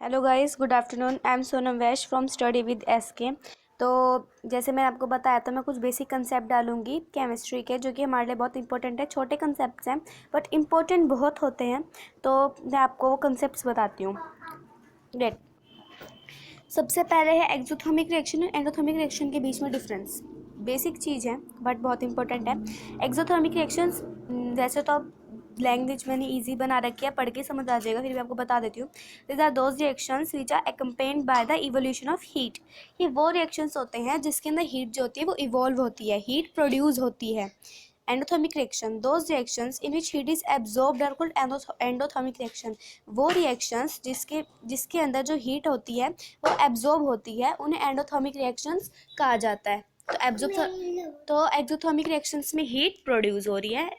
Hello guys, good afternoon. I am Sonam Vaish from study with SK. तो जैसे मैंने आपको बताया था, मैं कुछ बेसिक कंसेप्ट डालूंगी केमिस्ट्री के, जो कि हमारे लिए बहुत इंपॉर्टेंट है। छोटे कंसेप्ट हैं बट इम्पोर्टेंट बहुत होते हैं। तो मैं आपको वो कंसेप्ट बताती हूँ। डेट सबसे पहले है एक्सोथर्मिक रिएक्शन और एंडोथर्मिक रिएक्शन के बीच में डिफरेंस। बेसिक चीज़ है बट बहुत इंपॉर्टेंट है। एक्सोथर्मिक रिएक्शंस वैसे तो लैंग्वेज मैंने इजी बना रखी है, पढ़ के समझ आ जाएगा, फिर भी आपको बता देती हूँ। This are those reactions which are accompanied by the evolution of heat. ये वो रिएक्शंस होते हैं जिसके अंदर हीट जो होती है वो इवॉल्व होती है, हीट प्रोड्यूस होती है। Endothermic reaction, those reactions in which heat is absorbed are called endothermic reaction. वो रिएक्शंस जिसके अंदर जो हीट होती है वो एब्जॉर्ब होती है, उन्हें एंडोथर्मिक रिएक्शंस कहा जाता है। तो एक्सोथर्मिक रिएक्शंस में हीट प्रोड्यूस हो रही है,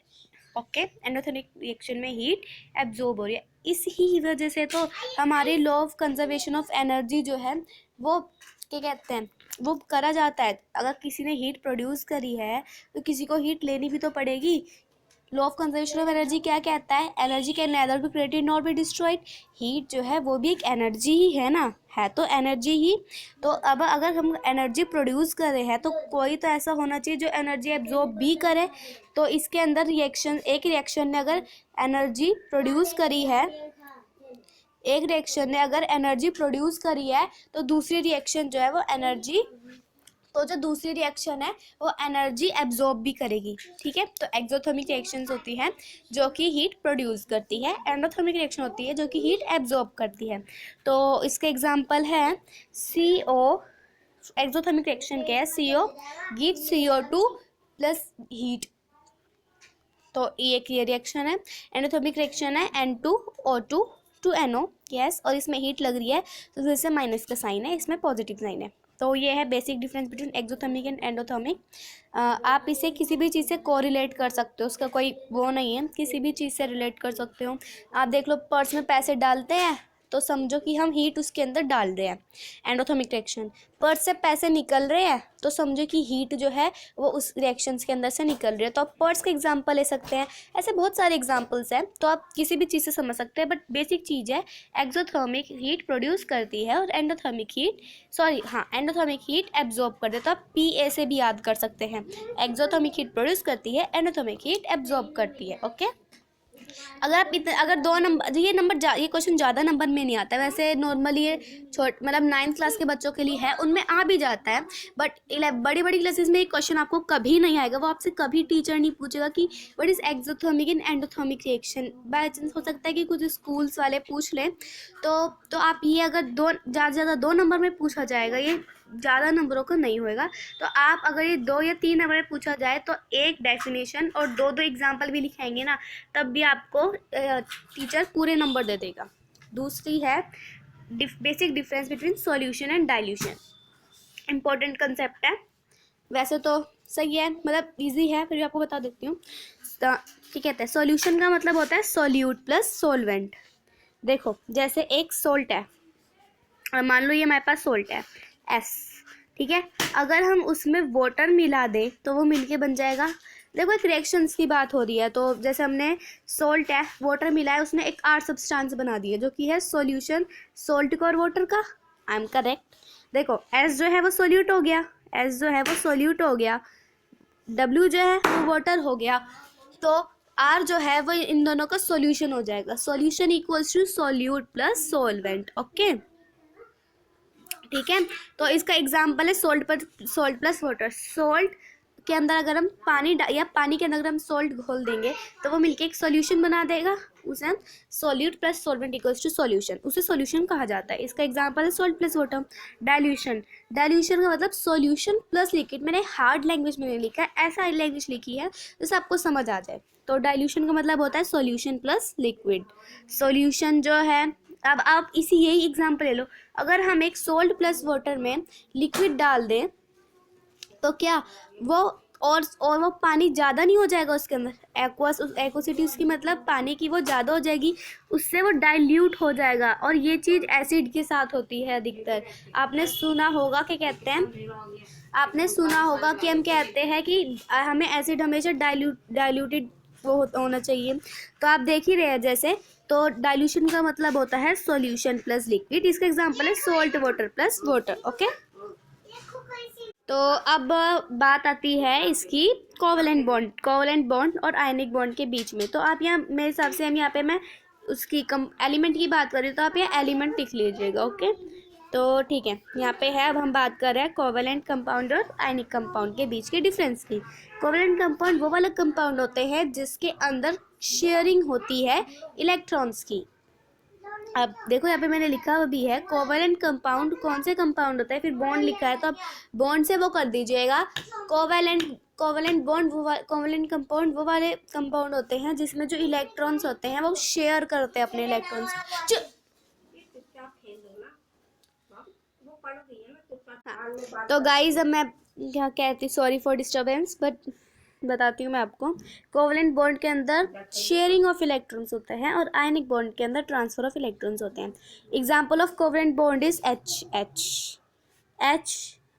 ओके। एंडोथर्मिक रिएक्शन में हीट एब्जॉर्ब हो रही है। इस ही वजह से तो हमारे law of conservation of energy जो है वो क्या कहते हैं, वो करा जाता है। अगर किसी ने हीट प्रोड्यूस करी है तो किसी को हीट लेनी भी तो पड़ेगी। Law of conservation of energy क्या कहता है? Energy can nether be created not be destroyed. Heat जो है वो भी एक एनर्जी ही है ना, है तो एनर्जी ही। तो अब अगर हम एनर्जी प्रोड्यूस कर रहे हैं तो कोई तो ऐसा होना चाहिए जो एनर्जी एब्जॉर्ब भी करे। तो इसके अंदर रिएक्शन, एक रिएक्शन ने अगर एनर्जी प्रोड्यूस करी है, एक रिएक्शन ने अगर एनर्जी प्रोड्यूस करी है तो दूसरी रिएक्शन जो है वो एनर्जी, तो जो दूसरी रिएक्शन है वो एनर्जी एब्जॉर्ब भी करेगी, ठीक है। तो एक्सोथर्मिक रिएक्शंस होती हैं जो कि हीट प्रोड्यूस करती है, एंडोथर्मिक रिएक्शन होती है जो कि हीट एब्जॉर्ब करती है। तो इसके एग्जांपल है CO। एक्सोथर्मिक रिएक्शन क्या है? CO give CO2 plus heat, तो ये एक ये रिएक्शन है। एंडोथर्मिक रिएक्शन है N2O2 टू NO, यस, और इसमें हीट लग रही है तो जैसे माइनस का साइन है, इसमें पॉजिटिव साइन है। तो ये है basic difference between exothermic and endothermic. आप इसे किसी भी चीज़ से कोरिलेट कर सकते हो, उसका कोई वो नहीं है, किसी भी चीज़ से रिलेट कर सकते हो। आप देख लो, पर्स में पैसे डालते हैं तो समझो कि हम हीट उसके अंदर डाल रहे हैं, एंडोथर्मिक रिएक्शन। पर्स से पैसे निकल रहे हैं तो समझो कि हीट जो है वो उस रिएक्शंस के अंदर से निकल रही है। तो आप पर्स का एग्जांपल ले सकते हैं, ऐसे बहुत सारे एग्जांपल्स हैं, तो आप किसी भी चीज़ से समझ सकते हैं। बट बेसिक चीज़ है, एक्सोथर्मिक हीट प्रोड्यूस करती है और एंडोथर्मिक हीट एब्जॉर्ब कर देता है। तो आप PA से भी याद कर सकते हैं, एक्सोथर्मिक हीट प्रोड्यूस करती है, एंडोथर्मिक हीट एब्जॉर्ब करती है, ओके। अगर आप इतने, अगर दो नंबर, ये क्वेश्चन ज़्यादा नंबर में नहीं आता है वैसे, नॉर्मली ये मतलब 9th क्लास के बच्चों के लिए है, उनमें आ भी जाता है। बट बड़ी बड़ी क्लासेस में ये क्वेश्चन आपको कभी नहीं आएगा, वो आपसे कभी टीचर नहीं पूछेगा कि what is exothermic and endothermic reaction. By chance हो सकता है कि कुछ स्कूल्स वाले पूछ लें, तो आप ये अगर ज़्यादा से ज़्यादा 2 नंबर में पूछा जाएगा, ये ज़्यादा नंबरों का नहीं होएगा। तो आप अगर ये 2 या 3 नंबर में पूछा जाए तो एक डेफिनेशन और 2 एग्जाम्पल भी लिखाएंगे ना, तब भी आपको टीचर पूरे नंबर दे देगा। दूसरी है basic difference between solution and dilution. Important concept है, वैसे तो सही है, मतलब इजी है, फिर भी आपको बता देती हूँ। क्या कहते हैं? सॉल्यूशन का मतलब होता है सॉल्यूट प्लस सॉल्वेंट। देखो, जैसे एक सोल्ट है और मान लो ये हमारे पास सोल्ट है S, ठीक है। अगर हम उसमें वाटर मिला दें तो वो मिलके बन जाएगा। देखो, एक रिएक्शंस की बात हो रही है, तो जैसे हमने सोल्ट है, वाटर मिला है, उसने एक R सब्सटेंस बना दी है जो कि है सॉल्यूशन सोल्ट का और वाटर का। I am correct. देखो, S जो है वो सोल्यूट हो गया, W जो है वो वाटर हो गया, तो R जो है वो इन दोनों का सॉल्यूशन हो जाएगा। Solution equals to solute plus solvent, okay, ठीक है। तो इसका एग्जाम्पल है सोल्ट प्लस वाटर। सोल्ट के अंदर अगर हम पानी के अंदर अगर हम सोल्ट घोल देंगे तो वो मिलके एक सॉल्यूशन बना देगा, उसे हम solute plus solvent equals to solution, उसे सॉल्यूशन कहा जाता है। इसका एग्जांपल है सोल्ट प्लस वाटर। डाइल्यूशन का मतलब सॉल्यूशन प्लस लिक्विड। मैंने हार्ड लैंग्वेज में नहीं लिखा है, ऐसा लैंग्वेज लिखी है जिससे आपको समझ आ जाए। तो डाइल्यूशन का मतलब होता है सॉल्यूशन प्लस लिक्विड। सॉल्यूशन जो है, अब आप यही एग्जांपल ले लो, अगर हम एक सोल्ट प्लस वाटर में लिक्विड डाल दें तो क्या वो और वो पानी ज़्यादा नहीं हो जाएगा उसके अंदर? एक्वसिटी उसकी मतलब पानी की वो ज़्यादा हो जाएगी, उससे वो डाइल्यूट हो जाएगा। और ये चीज़ एसिड के साथ होती है अधिकतर। आपने सुना होगा कि कहते हैं, आपने सुना होगा कि हम कहते हैं कि हमें एसिड हमेशा डाइल्यूटेड वो होना चाहिए। तो आप देख ही रहे हैं जैसे, तो डाइल्यूशन का मतलब होता है सॉल्यूशन प्लस लिक्विड। इसका एग्जांपल है salt water plus water. Okay, तो अब बात आती है इसकी कोवलेंट बॉन्ड और आयनिक बॉन्ड के बीच में। तो आप यहाँ मेरे हिसाब से हम यहाँ पे मैं उसकी एलिमेंट की बात कर रही हूँ, तो आप यहाँ एलिमेंट लिख लीजिएगा। ओके, तो ठीक है, यहाँ पे है, अब हम बात कर रहे हैं कोवलेंट कंपाउंड और आयनिक कंपाउंड के बीच के डिफरेंस की। कोवलेंट कंपाउंड वो वाले कंपाउंड होते हैं जिसके अंदर शेयरिंग होती है इलेक्ट्रॉन्स की। अब देखो यहाँ पे मैंने लिखा हुआ भी है कोवलेंट कंपाउंड कौन से कंपाउंड होता है, फिर बॉन्ड लिखा है तो अब बॉन्ड से वो कर दीजिएगा। कोवलेंट बॉन्ड कोवलेंट कंपाउंड वो वाले कंपाउंड होते हैं जिसमें जो इलेक्ट्रॉन्स होते हैं वो शेयर करते हैं अपने इलेक्ट्रॉन्स। हाँ, तो गाइज अब मैं क्या कहती, सॉरी फॉर डिस्टर्बेंस, बट बताती हूँ मैं आपको। कोवलेंट बॉन्ड के अंदर शेयरिंग ऑफ इलेक्ट्रॉन्स होता है और आयनिक बॉन्ड के अंदर ट्रांसफर ऑफ इलेक्ट्रॉन्स होते हैं। Example of covalent bond is H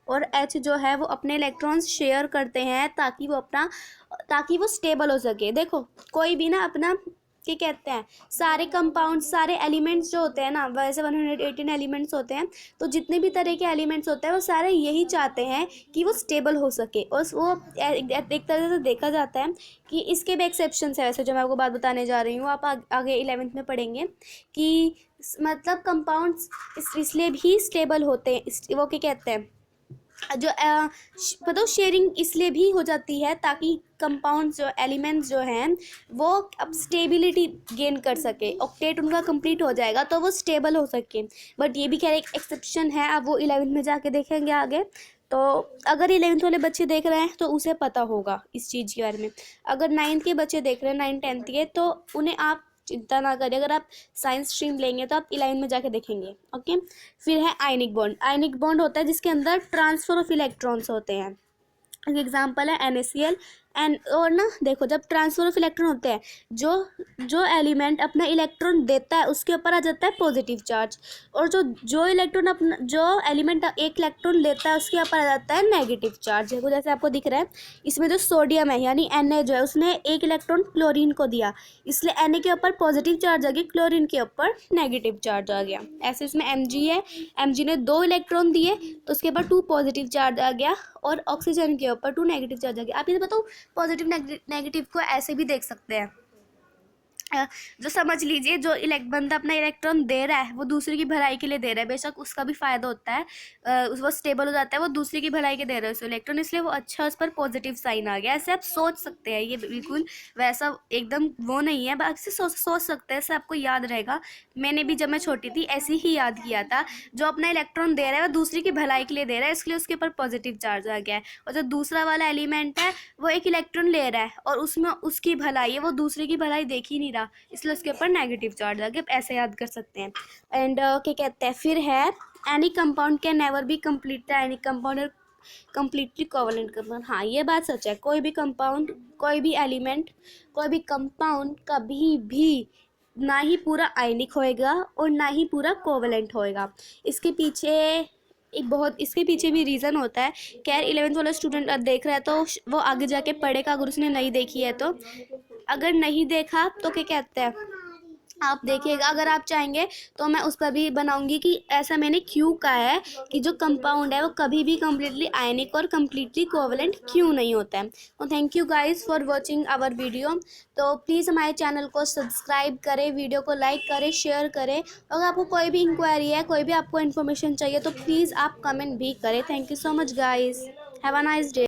और एच जो है वो अपने इलेक्ट्रॉन्स शेयर करते हैं ताकि वो स्टेबल हो सके। देखो कोई भी ना अपना क्या कहते हैं, सारे कंपाउंड सारे एलिमेंट्स जो होते हैं ना, वैसे 118 एलिमेंट्स होते हैं, तो जितने भी तरह के एलिमेंट्स होते हैं वो सारे यही चाहते हैं कि वो स्टेबल हो सके। और वो एक तरह से देखा जाता है कि इसके भी एक्सेप्शंस है वैसे, जो मैं आपको बात बताने जा रही हूँ, आप आगे 11th में पढ़ेंगे कि मतलब कंपाउंड्स इसलिए भी स्टेबल होते हैं, वो क्या कहते हैं, जो मतलब शेयरिंग इसलिए भी हो जाती है ताकि कंपाउंड्स जो एलिमेंट्स जो हैं वो अब स्टेबिलिटी गेन कर सके, ऑक्टेट उनका कंप्लीट हो जाएगा तो वो स्टेबल हो सके। बट ये भी खैर एक एक्सेप्शन है, अब वो 11th में जाके देखेंगे आगे। तो अगर 11th वाले बच्चे देख रहे हैं तो उसे पता होगा इस चीज़ के बारे में। अगर 9th के बच्चे देख रहे हैं, 9th 10th के, तो उन्हें आप चिंता ना करिए, अगर आप साइंस स्ट्रीम लेंगे तो आप 11 में जाके देखेंगे। ओके, फिर है आयनिक बॉन्ड होता है जिसके अंदर ट्रांसफर ऑफ इलेक्ट्रॉन्स होते हैं। एग्जाम्पल है NaCl और ना देखो, जब ट्रांसफर ऑफ इलेक्ट्रॉन होते हैं, जो एलिमेंट अपना इलेक्ट्रॉन देता है उसके ऊपर आ जाता है पॉजिटिव चार्ज, और जो एलिमेंट एक इलेक्ट्रॉन लेता है उसके ऊपर आ जाता है नेगेटिव चार्ज। देखो जैसे आपको दिख रहा है, इसमें जो सोडियम है यानी Na जो है, उसने एक इलेक्ट्रॉन क्लोरीन को दिया, इसलिए Na के ऊपर पॉजिटिव चार्ज आ गया, क्लोरीन के ऊपर नेगेटिव चार्ज आ गया। ऐसे इसमें Mg है, Mg ने 2 इलेक्ट्रॉन दिए तो उसके ऊपर 2 पॉजिटिव चार्ज आ गया, और ऑक्सीजन के ऊपर 2 नेगेटिव चार्ज आ गया। आप ये बताओ, पॉजिटिव नेगेटिव को ऐसे भी देख सकते हैं, जो समझ लीजिए जो बंदा अपना इलेक्ट्रॉन दे रहा है वो दूसरे की भलाई के लिए दे रहा है, बेशक उसका भी फायदा होता है, वो स्टेबल हो जाता है, वो दूसरे की भलाई के दे रहा है उसे इलेक्ट्रॉन, इसलिए वो अच्छा, उस पर पॉजिटिव साइन आ गया। ऐसे आप सोच सकते हैं, ये बिल्कुल वैसा एकदम वो नहीं है, बाकी सोच सकते हैं, ऐसे आपको याद रहेगा। मैंने भी जब मैं छोटी थी ऐसे ही याद किया था, जो अपना इलेक्ट्रॉन दे रहा है वो दूसरे की भलाई के लिए दे रहा है, इसलिए उसके ऊपर पॉजिटिव चार्ज आ गया है। और जो दूसरा वाला एलिमेंट है वो एक इलेक्ट्रॉन ले रहा है और उसमें उसकी भलाई है, वो दूसरे की भलाई देख ही नहीं रहा, इसलिए उसके ऊपर नेगेटिव चार्ज आ गया। ऐसे याद कर सकते हैं। एंड क्या कहते हैं, फिर है any compound can never be complete any compound और कंप्लीटली कोवलेंट कंपाउंड। हाँ, ये बात सच है, कोई भी कंपाउंड, कोई भी एलिमेंट, कोई भी कंपाउंड कभी भी ना ही पूरा आयनिक होएगा और ना ही पूरा कोवलेंट होएगा। इसके पीछे भी रीज़न होता है। खैर 11th वाला स्टूडेंट देख रहा है तो वो आगे जाके पढ़ेगा, अगर उसने नहीं देखी है तो। अगर नहीं देखा तो क्या कहते हैं, आप देखिएगा, अगर आप चाहेंगे तो मैं उस पर भी बनाऊंगी कि ऐसा मैंने क्यों कहा है कि जो कंपाउंड है वो कभी भी कम्प्लीटली आयनिक और कम्प्लीटली कोवलेंट क्यों नहीं होता है। तो thank you guys for watching our video. तो प्लीज़ हमारे चैनल को सब्सक्राइब करें, वीडियो को लाइक करें, शेयर करें। अगर आपको कोई भी इंक्वायरी है, कोई भी आपको इन्फॉर्मेशन चाहिए तो प्लीज़ आप कमेंट भी करें। Thank you so much guys, have a nice day.